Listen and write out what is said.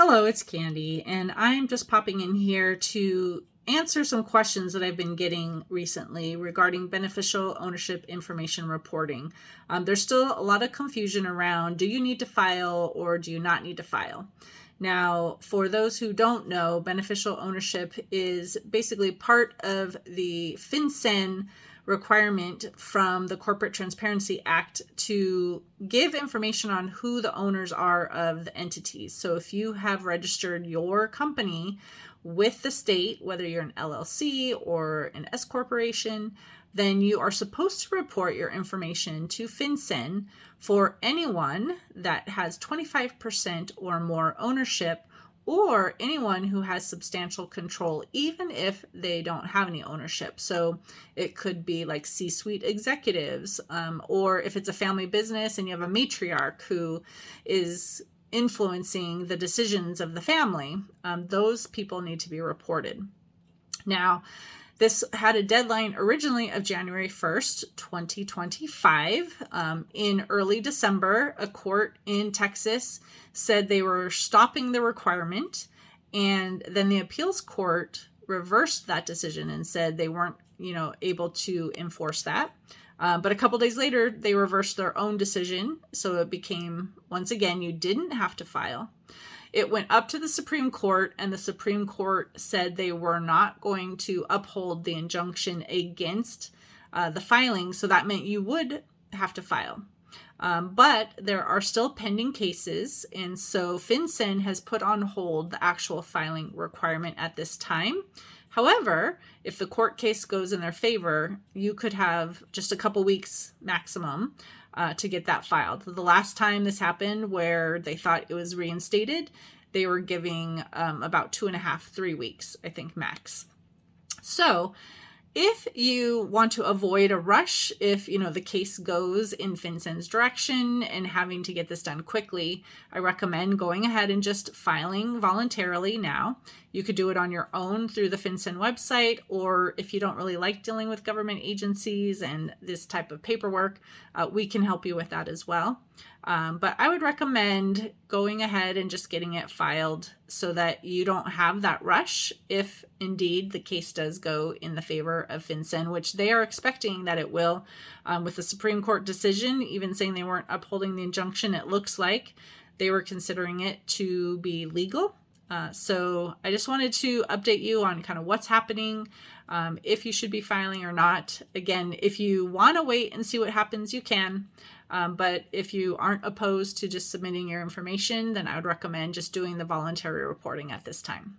Hello, it's Candy, and I'm just popping in here to answer some questions that I've been getting recently regarding beneficial ownership information reporting. There's still a lot of confusion around, do you need to file or do you not need to file? Now, for those who don't know, beneficial ownership is basically part of the FinCEN requirement from the Corporate Transparency Act to give information on who the owners are of the entities. So if you have registered your company with the state, whether you're an LLC or an S corporation, then you are supposed to report your information to FinCEN for anyone that has 25% or more ownership, or anyone who has substantial control, even if they don't have any ownership. So it could be like C-suite executives, or if it's a family business and you have a matriarch who is influencing the decisions of the family, those people need to be reported. Now, this had a deadline originally of January 1st, 2025. In early December, a court in Texas said they were stopping the requirement, and then the appeals court reversed that decision and said they weren't, able to enforce that. But a couple days later, they reversed their own decision, so it became, once again, you didn't have to file. It went up to the Supreme Court, and the Supreme Court said they were not going to uphold the injunction against the filing, so that meant you would have to file. But there are still pending cases, and so FinCEN has put on hold the actual filing requirement at this time. However, if the court case goes in their favor, you could have just a couple weeks maximum to get that filed. The last time this happened, where they thought it was reinstated, they were giving about 2.5, 3 weeks, I think, max. So if you want to avoid a rush, if the case goes in FinCEN's direction and having to get this done quickly, I recommend going ahead and just filing voluntarily now. You could do it on your own through the FinCEN website, or if you don't really like dealing with government agencies and this type of paperwork, we can help you with that as well. But I would recommend going ahead and just getting it filed so that you don't have that rush if indeed the case does go in the favor of FinCEN, which they are expecting that it will. With the Supreme Court decision, even saying they weren't upholding the injunction, it looks like they were considering it to be legal. So I just wanted to update you on kind of what's happening, if you should be filing or not. Again, if you want to wait and see what happens, you can. But if you aren't opposed to just submitting your information, then I would recommend just doing the voluntary reporting at this time.